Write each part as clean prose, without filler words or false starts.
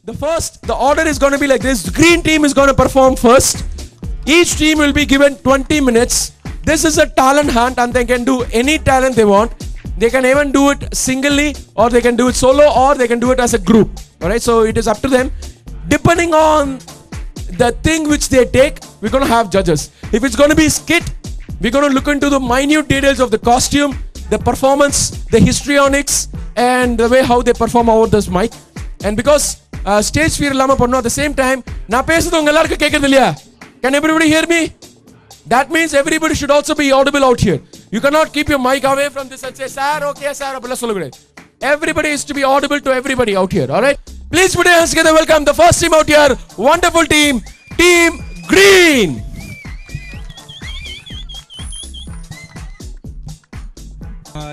The order is going to be like this. Green team is going to perform first. Each team will be given 20 minutes. This is a talent hunt and they can do any talent they want. They can even do it singly or they can do it solo or they can do it as a group. Alright, so it is up to them. Depending on the thing which they take, we're going to have judges. If it's going to be skit, we're going to look into the minute details of the costume, the performance, the histrionics, and the way how they perform over this mic. And because stage fear illama pannu at the same time, na pesudhu unga ellarku kekkuradhu illaya? Can everybody hear me? That means everybody should also be audible out here. You cannot keep your mic away from this and say, sir, okay, sir, appadila sollukudai. Everybody is to be audible to everybody out here, alright? Please put your hands together, welcome the first team out here, wonderful team, Team Green.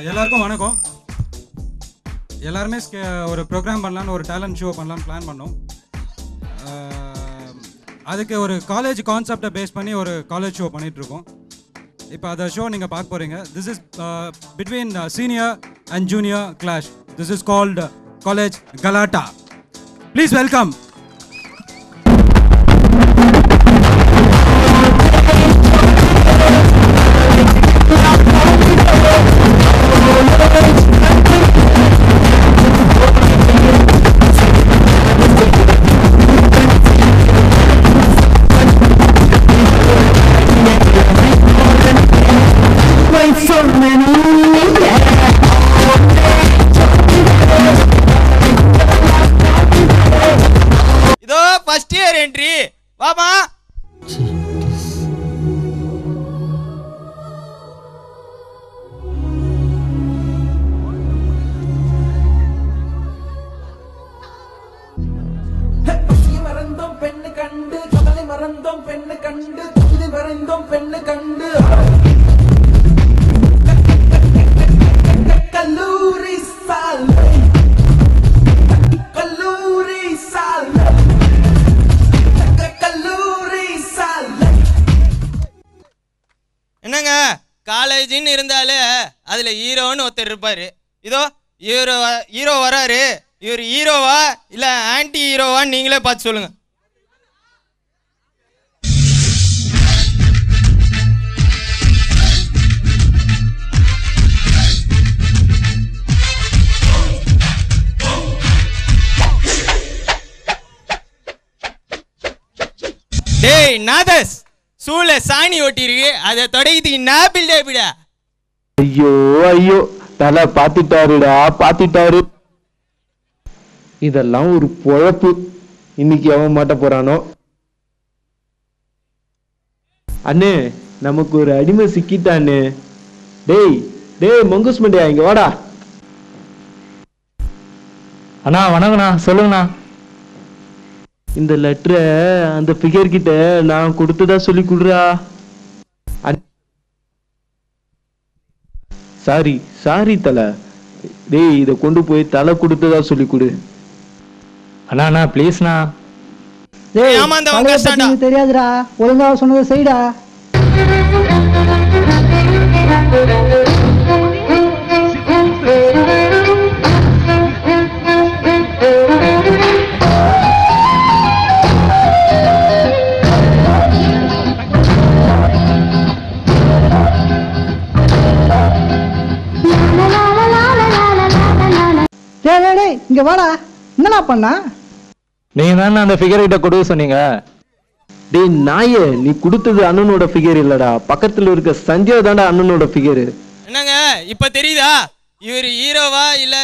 எல்லாருக்கும் வணக்கம். எல்லாருமே ஒரு program பண்ணலான்னு ஒரு talent show பண்ணலான்னு plan பண்ணோம். அதுக்கு ஒரு காலேஜ் கான்செப்டை பேஸ் பண்ணி ஒரு காலேஜ் ஷோ பண்ணிகிட்ருக்கோம். இப்போ அந்த ஷோ நீங்கள் பார்க்க போகிறீங்க. This is between senior and junior clash. This is called college கலாட்டா. Please welcome. இதோ ஃபர்ஸ்ட் இயர் என்ட்ரி வாமா. மறந்தோம் பெண்ணு கண்டு கவலை மறந்தோம் பெண்ணு கண்டு துதி மறந்தோம் பெண்ணு கண்டு கல்லூரி சாலை கல்லூரி சாலை கல்லூரி சாலை. என்னங்க காலேஜின்னு இருந்தாலே அதுல ஹீரோன்னு ஒருத்தர் இருப்பாரு. இதோ ஹீரோ வராரு. இவர் ஹீரோவா இல்ல ஆன்டி ஹீரோவான்னு நீங்களே பார்த்து சொல்லுங்க. டேய் நாதஸ், சூளை சாணி ஓட்டிருக்கு, அதை தொடங்கிட்டு நாப்பில் டேபிடா. ஐயோ ஐயோ, தலை பாத்திட்டாருடா பாத்திட்டாரு. இதெல்லாம் ஒரு பொழப்பு. இன்னைக்கு அவன் மாட்ட போறானோ. அண்ணே, நமக்கு ஒரு அடிமை சிக்கிட்டானே. டேய் டேய் மங்குஸ் மண்டியா, இங்க வாடா. அண்ணா வணக்கண்ணா, சொல்லுங்கண்ணா. இந்த லெட்டரை அந்த ஃபிகர் கிட்ட நான் கொடுத்ததா சொல்லி கொடுறா. சாரி சாரி தலை. டேய், இதை கொண்டு போய் தலை கொடுத்ததா சொல்லி கொடு. அண்ணா அண்ணா ப்ளீஸ்ண்ணா. தெரியாதுடா, ஒழுங்கா சொன்னதை செய்டா. இங்க வாடா. என்னடா பண்ணா? நீங்க தானே அந்த ஃபிகர் கிட்ட கொடுக்க சொன்னீங்க. டேய் நாயே, நீ கொடுத்தது அண்ணனோட ஃபிகர் இல்லடா, பக்கத்துல இருக்க சஞ்சய் தான்டா அண்ணனோட ஃபிகர். என்னங்க இப்ப தெரியுதா இவர் ஹீரோவா இல்ல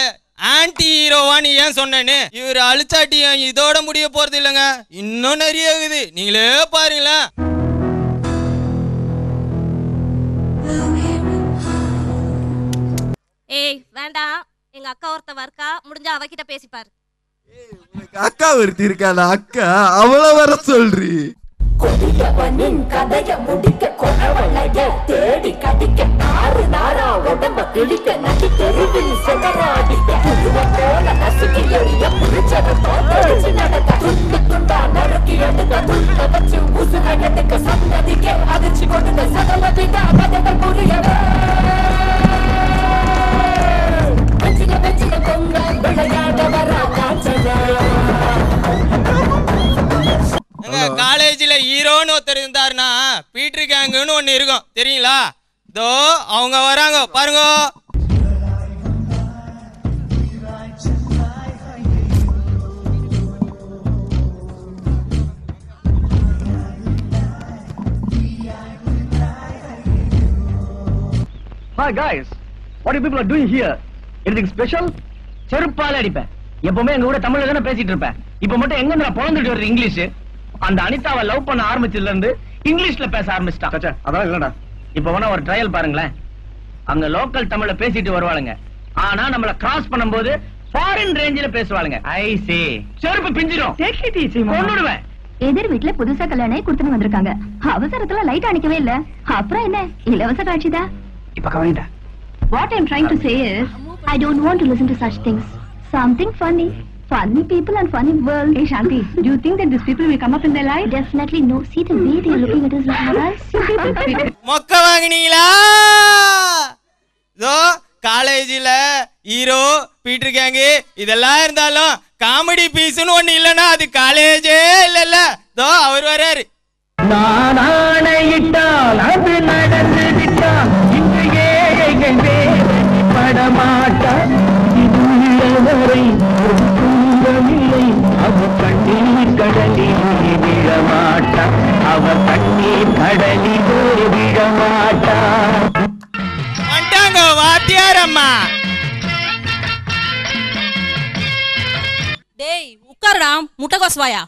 ஆன்டி ஹீரோவான்னு ஏன் சொன்னேன்னு? இவர் அழிச்சாட்டியும் இதோட முடிய போறது இல்லைங்க, இன்னும் நிறைய இருக்குது, நீங்களே பாருங்களேன். ஏய் வேண்டாம், எங்க அக்கா ஒருத்தவ இருக்கா, முடிஞ்சா அவகிட்ட பேசிப்பாரு. அக்கா ஒருத்தி இருக்காளா? அக்கா அவளை வர சொல்றி. கொடியவனின் கதைய முடிக்க கொணவளைய தேடி கடிக்க ஆறு நாரா உடம்ப கிழிக்க நடி தெருவில் செதறாடிக்க புதுவ போல நசுக்கி எறிய புரிச்சத தோத்தடிச்சு நடக்க துண்டு துண்டா நறுக்கி எடுக்க துண்ட வச்சு உசுர எடுக்க சந்ததிக்க அதிர்ச்சி கொடுக்க சகலதிக கதைகள் புரியவே வெச்சின வெச்சின கொங்க விளையாட வரா காஞ்சனா ஹீரோன்னு ஒருத்தர் இருந்தாருன்னா பீட்டர் கேங்குன்னு ஒன்று இருக்கும் தெரியுங்களா? தோ அவங்க வராங்க பாருங்க. Hi guys, what you people are doing here? Anything special? செருப்பால அடிப்பேன். எப்பவுமே எங்க கூட தமிழ்ல தானே பேசிட்டு இருப்பேன். இப்ப மட்டும் எங்க நான் பொழந்துட்டு வர்ற இங்கிலீஷ். அந்த அனிதாவை லவ் பண்ண ஆரம்பிச்சதுல இருந்து இங்கிலீஷ்ல பேச ஆரம்பிச்சிட்டான். சச்சா அதான் இல்லடா. இப்ப வேணா ஒரு ட்ரையல் பாருங்களேன். அங்க லோக்கல் தமிழ்ல பேசிட்டு வருவாளுங்க. ஆனா நம்மள கிராஸ் பண்ணும்போது ஃபாரின் ரேஞ்சில பேசுவாளுங்க. ஐ சே செருப்பு பிஞ்சிரும். டேக் இட் ஈஸி கொன்னுடுவேன். எதிர் வீட்டுல புதுசா கல்யாணம் கொடுத்துட்டு வந்திருக்காங்க. அவசரத்துல லைட் அணைக்கவே இல்ல. அப்புறம் என்ன இலவச காட்சிதான். இப்ப கவனிடா. What I'm trying to say is, I don't want to listen to such things. Something funny. Funny people and funny world. Hey Shanti, do you think that these people will come up in their life? Definitely no. See the way they are looking at us like morals. மொக்க வாங்கினீங்களா? தோ காலேஜில் hero Peter gang இதெல்லாம் இருந்தாலும் comedy பீஸ்னு ஒன்று இல்லைன்னா அது காலேஜே இல்லைல்ல. தோ அவர் வர்றாரு. நான் ஆணையிட்டால் அது நடந்து விட்டால் இன்று ஏழைகள் படமாட்டார். இது உள்ளவரை துன்பமில்லை. அவர் கண்ணீர் கடலில் விழமாட்டார். அவர் கண்ணீர் கடலில் விழமாட்டார். வந்துட்டாங்க வாத்தியார் அம்மா. டேய் உட்காருடா முட்டைகோஸ் வாயா.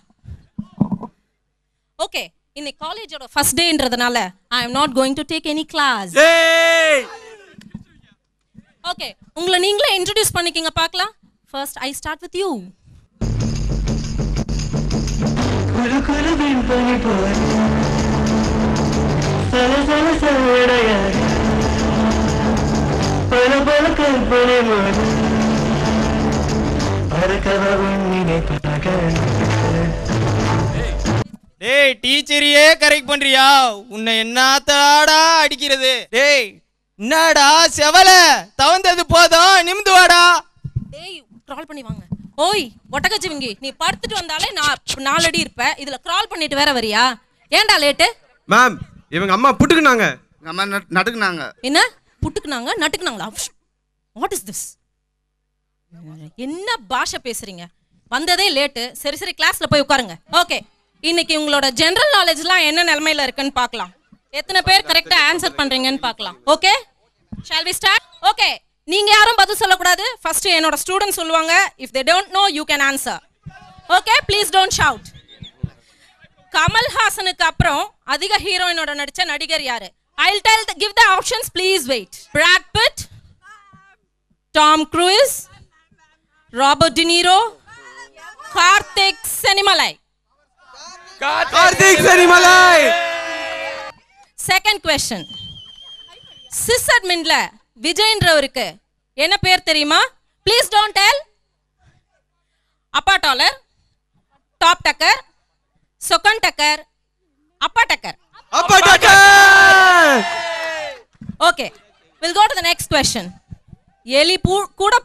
ஓகே, இன்னைக்கு காலேஜோட ஃபர்ஸ்ட் டேன்றதுனால I am not going to take any class. Okay, உங்களை நீங்களே இன்ட்ரோடியூஸ் பண்ணிக்கிங்க பார்க்கலாம். First I start with you. டேய் டீச்சரையே கரெக்ட் பண்றியா? உன்னை என்னத்தாடா அடிக்கிறது? டேய் என்னடா செவல தவந்தது போதும் நிமிந்து வாடா. டேய் கிரால் பண்ணி வாங்க. ஓய் ஒட்டகச்சிவிங்கி, நீ படுத்துட்டு வந்தாலே நான் 4 அடி இருப்ப. இதுல கிரால் பண்ணிட்டு வேற வரியா? ஏன்டா லேட்டு? மேம் இவங்க அம்மா புட்டுக்குனாங்க. அம்மா நட்டுக்குனாங்க. என்ன புட்டுக்குனாங்க நட்டுக்குனாங்களா? What is this? என்ன பாஷை பேசுறீங்க? வந்ததே லேட்டு. சரி சரி கிளாஸ்ல போய் உட்காருங்க. ஓகே, இன்னைக்கு உங்களோட ஜெனரல் நாலேஜ்லாம் என்ன நிலைமையில இருக்குன்னு பார்க்கலாம். எத்தனை பேர் கரெக்டா ஆன்சர் பண்றீங்கன்னு பார்க்கலாம். Okay, shall we start? Okay, நீங்க யாரும் பதில் சொல்லக்கூடாது. ஃபர்ஸ்ட் என்னோட ஸ்டூடெண்ட் சொல்லுவாங்க. If they don't know you can answer. Okay, please don't shout. கமல்ஹாசனுக்கு அப்புறம் அதிக ஹீரோயினோட நடிச்ச நடிகர் யாரு? I'll give the options, please wait. Brad Pitt, Tom Cruise, Robert De Niro, Karthik Senimalai. Karthik Senimalai. Second question. சிஸ்அட்மின்ல விஜய்ன்றவருக்கு என்ன பேர் தெரியுமா? Please don't tell. அப்பா டாலர், டாப் டக்கர், சொக்கன் டக்கர், அப்பா டக்கர். அப்பா டக்கர். Okay, we'll go to the next question. எலி கூட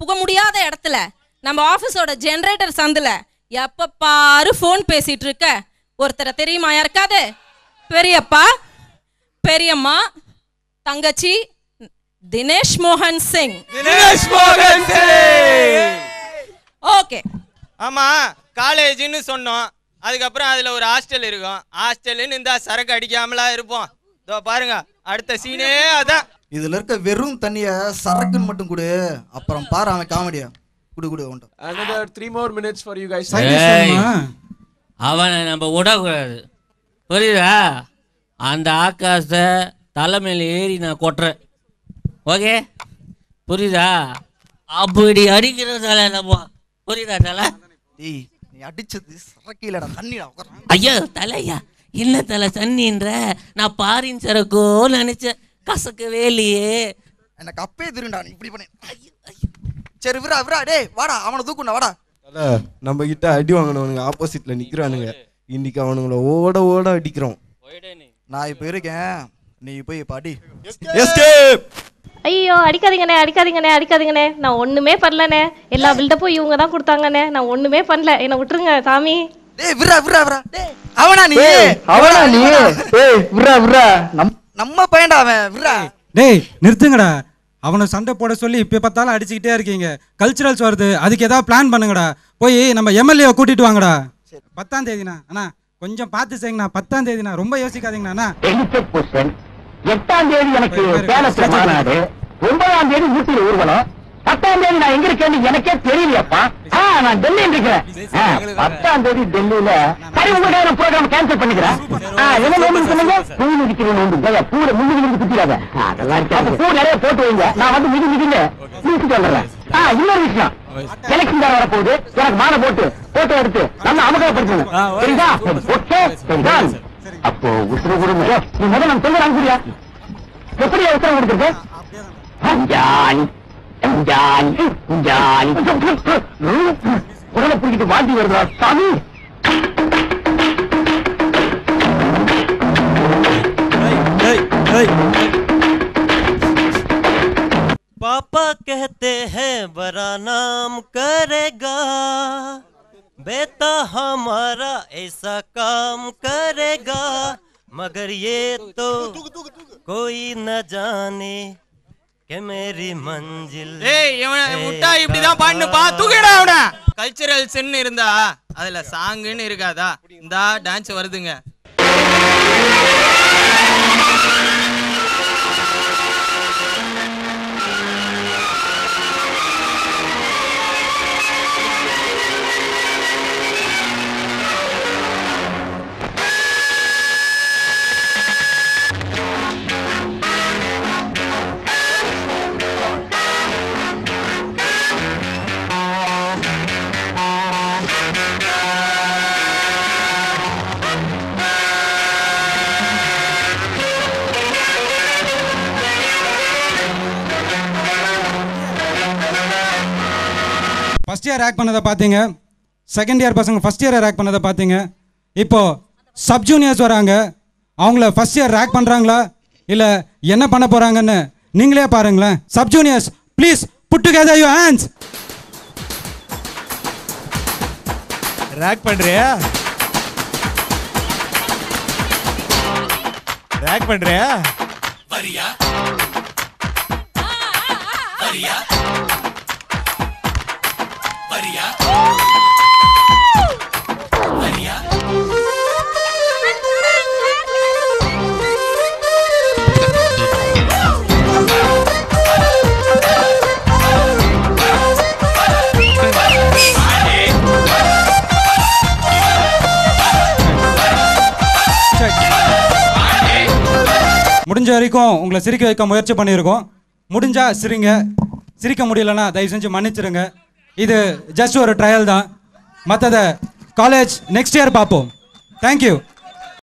புக முடியாத இடத்துல நம்ம ஆபீஸோட ஜெனரேட்டர் சந்துல எப்ப பாரு போன் பேசிட்டு இருக்க ஒருத்தரை தெரியுமா யாருக்காது? பெரியப்பா, பெரியம்மா, தங்கச்சி, தினேஷ் மோகன் சிங். தினேஷ் மோகன் சிங். ஓகே, ஆமா காலேஜ்னு சொன்னோம். அதுக்கப்புறம் அதுல ஒரு ஹாஸ்டல் இருக்கும். ஹாஸ்டல்னு இந்த சரக்கு அடிக்காமலா இருப்போம். இதோ பாருங்க அடுத்த சீனே அதான். இதுல இருக்க வெறும் தண்ணிய சரக்குன்னு மட்டும் கொடு. அப்புறம் பாரு அவன் காமெடியா. குடு குடு உண்டு. Another 3 more minutes for you guys. அவனை நம்ம விடக்கூடாது, புரியுதா? அந்த ஆகாசத்தை தலைமையில் ஏறி நான் கொட்டுறேன். ஓகே புரியுதா? அப்படி அடிக்கிறதால நம்ம புரியுதா தலை? டேய் நீ அடிச்சது சரக்கு இல்லடா தண்ணிடா. ஐயோ தலையா இல்ல தலை தண்ணின்ற. நான் பாரின் சரக்கோ நினைச்சேன், கசக்கவே இல்லையே. எனக்கு அப்பே திருண்டா நீ இப்படி பண்ணு. சரி விரா விரா டேய் வாடா அவனை தூக்குண்டா வாடா. தல நம்ம கிட்ட அடி வாங்கனவனுங்க ஆப்போசிட்ல நிக்கிறானுங்க. இன்னைக்கு அவனுங்கள ஓட ஓட அடிக்கிறோம். நான் இப்ப இருக்கேன், நீ போய் பாடி. எஸ்கேப். ஐயோ அடிக்காதீங்கண்ணே அடிக்காதீங்கண்ணே அடிக்காதீங்கண்ணே. நான் ஒண்ணுமே பண்ணலண்ணே. எல்லா பில்டப்பும் இவங்க தான் கொடுத்தாங்கண்ணே. நான் ஒண்ணுமே பண்ணல, என்னை விட்டுருங்க சாமி. டேய் விரா விரா விரா டேய் அவனா நீ அவனா நீ ஏய் விட்றா விட்றா நம்ம பையன்டா அவன் விட்றா. டேய் நிறுத்துங்கடா. அவனை சண்டை போட சொல்லி இப்போ பார்த்தாலும் அடிச்சுக்கிட்டே இருக்கீங்க. கல்ச்சுரல்ஸ் வருது, அதுக்கு ஏதாவது பிளான் பண்ணுங்கடா. போய் நம்ம எம்எல்ஏவை கூட்டிட்டு வாங்கடா. 10ஆம் தேதிண்ணா அண்ணா கொஞ்சம் பார்த்து செய்யுங்கண்ணா. 10ஆம் தேதிண்ணா ரொம்ப யோசிக்காதீங்கண்ணா. 8ஆம் தேதி எனக்கு சேலத்துல மாநாடு, 9ஆம் தேதி ஊட்டியில் ஊர்வலம், 10ஆம் தேதி நான் எங்க இருக்கேன்னு எனக்கே தெரியலையப்பா. நான் டெல்லியில் இருக்கிறேன். 10ஆம் தேதி டெல்லியில சரி உங்களுக்காக ப்ரோக்ராம் கேன்சல் பண்ணிக்கிறேன். என்ன நோம்பு சொன்னீங்க? பூ மிதிக்கிற நோம்பு. பூர முன்னுக்கு குத்திடாத. அதெல்லாம் பூ நிறைய போட்டு வைங்க. நான் வந்து மிதிக்கிட்டு முடிச்சுட்டு வந்துடுறேன். இன்னொரு விஷயம், எலெக்ஷன் தான் வரப்போகுது. எனக்கு மாலை போட்டு போட்டோ எடுத்து நல்லா அமகப்படுத்தணும். சரிதா? ஓகே சரிதா? அப்போ உத்தரவு கொடுங்க. நீ முதல்ல நம்ம சொல்ல அனுப்பியா? எப்படி உத்தரவு கொடுத்துருக்கு? உடலை பிடிக்கிட்டு வாந்தி வருதா சாமி? पापा कहते हैं बड़ा नाम करेगा, बेटा हमारा ऐसा काम करेगा, मगर ये तो कोई न जाने कि मेरी मंजिल. ஏய் இவனை முட்டா இப்படிதான் பண்ணுப்பா. தூக்கிடா அவனை. கல்ச்சுரல்ஸ்ன்னு இருந்தா அதுல சாங்குன்னு இருக்காதா? இந்தா டான்ஸ் வருதுங்க. ஃபஸ்ட் இயர் ரேக் பண்ணதை பார்த்தீங்க, செகண்ட் இயர் பசங்க ஃபஸ்ட் இயரை ரேக் பண்ணதை பார்த்தீங்க. இப்போது சப் ஜூனியர்ஸ் வராங்க. அவங்கள ஃபஸ்ட் இயர் ரேக் பண்ணுறாங்களா இல்லை என்ன பண்ண போகிறாங்கன்னு நீங்களே பாருங்களேன். Sub juniors please put together your hands. Rag பண்ணுறியா? ரேக் பண்ணுறியா? வரியா வரியா வரியா வரியா? முடிஞ்ச வரைக்கும் உங்களை சிரிக்க வைக்க முயற்சி பண்ணியிருக்கோம். முடிஞ்சா சிரிங்க, சிரிக்க முடியலன்னா தயவு செஞ்சு மன்னிச்சிருங்க. இது ஜஸ்ட் ஒரு ட்ரையல் தான். மற்றதை காலேஜ் நெக்ஸ்ட் இயர் பார்ப்போம். தேங்க்யூ.